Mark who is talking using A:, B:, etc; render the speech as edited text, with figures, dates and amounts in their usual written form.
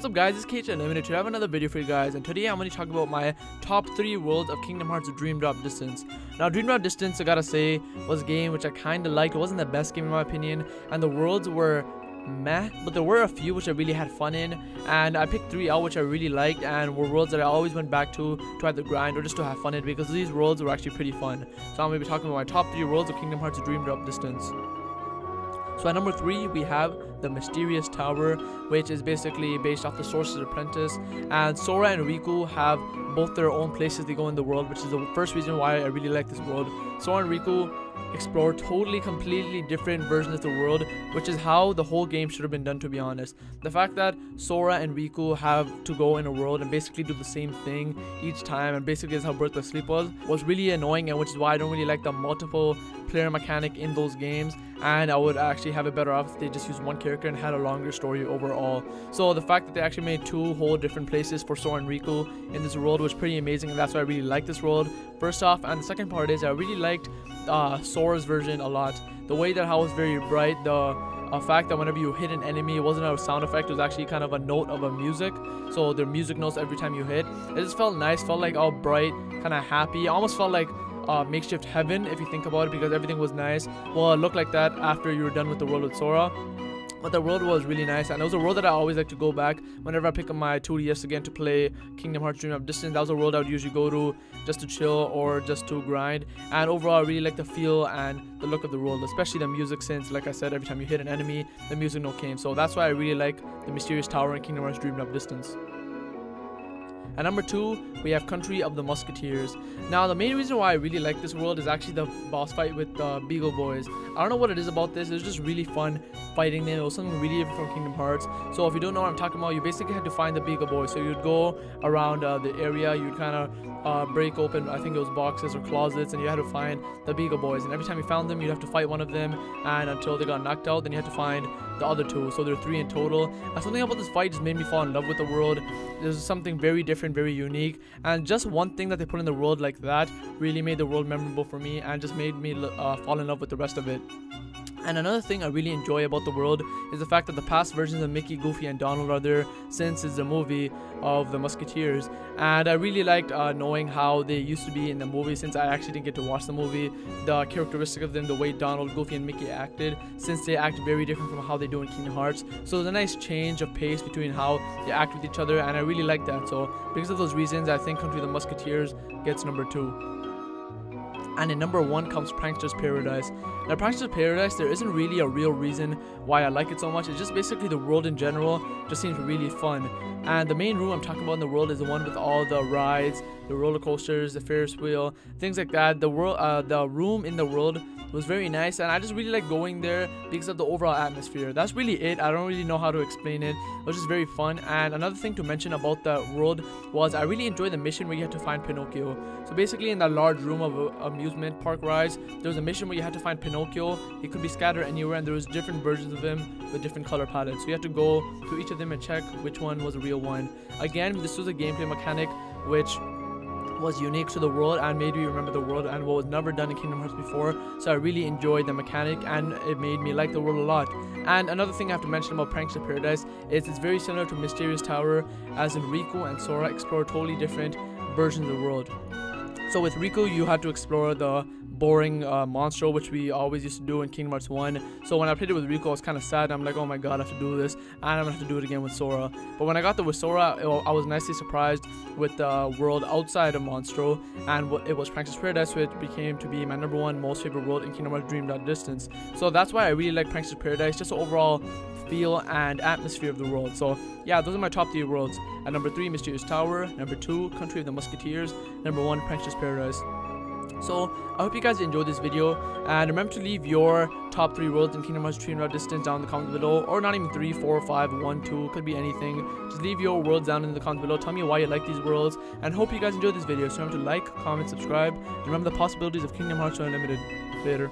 A: What's up guys, it's KH Unlimited. Today I have another video for you guys, and today I'm going to talk about my top 3 worlds of Kingdom Hearts Dream Drop Distance. Now Dream Drop Distance, I gotta say, was a game which I kinda liked. It wasn't the best game in my opinion, and the worlds were meh, but there were a few which I really had fun in, and I picked 3 out which I really liked and were worlds that I always went back to either grind or just to have fun in, because these worlds were actually pretty fun. So I'm going to be talking about my top 3 worlds of Kingdom Hearts Dream Drop Distance. So at number 3 we have the Mysterious Tower, which is basically based off the Sorcerer's Apprentice, and Sora and Riku have both their own places they go in the world, which is the first reason why I really like this world. Sora and Riku explore completely different versions of the world, which is how the whole game should have been done, to be honest. The fact that Sora and Riku have to go in a world and basically do the same thing each time, and basically is how Birth by Sleep was really annoying, and which is why I don't really like the multiple player mechanic in those games, and I would actually have it better off if they just used one character and had a longer story overall. So the fact that they actually made 2 whole different places for Sora and Riku in this world was pretty amazing, and that's why I really like this world, first off. And the second part is I really liked Sora's version a lot. The way that how it was very bright, the fact that whenever you hit an enemy, it wasn't a sound effect, it was actually kind of a note of a music, so their music notes every time you hit. It just felt nice, felt like all bright, kind of happy. It almost felt like makeshift heaven if you think about it, because everything was nice. Well, it looked like that after you were done with the world with Sora, but the world was really nice, and it was a world that I always like to go back whenever I pick up my 2DS again to play Kingdom Hearts Dream Drop Distance. That was a world I would usually go to just to chill or just to grind, and overall I really like the feel and the look of the world, especially the music, since like I said, every time you hit an enemy the music note came. So that's why I really like the Mysterious Tower in Kingdom Hearts Dream Drop Distance. At number 2, we have Country of the Musketeers. Now, the main reason why I really like this world is actually the boss fight with the Beagle Boys. I don't know what it is about this, it was just really fun fighting them. It was something really different from Kingdom Hearts. So if you don't know what I'm talking about, you basically had to find the Beagle Boys. So you'd go around the area, you'd kind of break open, I think it was boxes or closets, and you had to find the Beagle Boys. And every time you found them, you'd have to fight one of them, and until they got knocked out, then you had to find the other 2. So there are 3 in total. And something about this fight just made me fall in love with the world. There's something very different, very unique, and just one thing that they put in the world like that really made the world memorable for me and just made me fall in love with the rest of it. And another thing I really enjoy about the world is the fact that the past versions of Mickey, Goofy, and Donald are there, since it's the movie of the Musketeers. And I really liked knowing how they used to be in the movie, since I actually didn't get to watch the movie. The characteristic of them, the way Donald, Goofy, and Mickey acted, since they act very different from how they do in Kingdom Hearts. So there's a nice change of pace between how they act with each other, and I really like that. So because of those reasons, I think Country of the Musketeers gets number 2. And in number 1 comes Pranksters Paradise. Now, Pranksters Paradise, there isn't really a real reason why I like it so much. It's just basically the world in general just seems really fun. And the main room I'm talking about in the world is the one with all the rides, the roller coasters, the Ferris wheel, things like that. The room in the world was very nice, and I just really like going there because of the overall atmosphere. That's really it. I don't really know how to explain it. It was just very fun. And another thing to mention about the world was I really enjoyed the mission where you had to find Pinocchio. So basically, in that large room of amusement park rides, there was a mission where you had to find Pinocchio. He could be scattered anywhere, and there was different versions of him with different color palettes. So you had to go to each of them and check which one was a real one. Again, this was a gameplay mechanic which was unique to the world and made me remember the world, and what was never done in Kingdom Hearts before. So I really enjoyed the mechanic, and it made me like the world a lot. And another thing I have to mention about Pranksters Paradise is it's very similar to Mysterious Tower, as in Riku and Sora explore totally different versions of the world. So with Riku, you had to explore the boring monster, which we always used to do in Kingdom Hearts 1. So when I played it with Riku, I was kind of sad. I'm like, oh my god, I have to do this, and I'm gonna have to do it again with Sora. But when I got there with Sora, I was nicely surprised with the world outside of Monstro, and it was Pranksters Paradise, which became to be my number 1 most favorite world in Kingdom Hearts Dream Drop Distance. So that's why I really like Pranksters Paradise, just the overall feel and atmosphere of the world. So yeah, those are my top 3 worlds. At number 3, Mysterious Tower. Number 2, Country of the Musketeers. Number 1, Pranksters Paradise. So I hope you guys enjoyed this video, and remember to leave your top 3 worlds in Kingdom Hearts Dream Drop Distance down in the comments below, or not even 3, 4, 5, 1, 2, could be anything. Just leave your worlds down in the comments below. Tell me why you like these worlds, and hope you guys enjoyed this video. So remember to like, comment, subscribe, and remember the possibilities of Kingdom Hearts Unlimited. Later.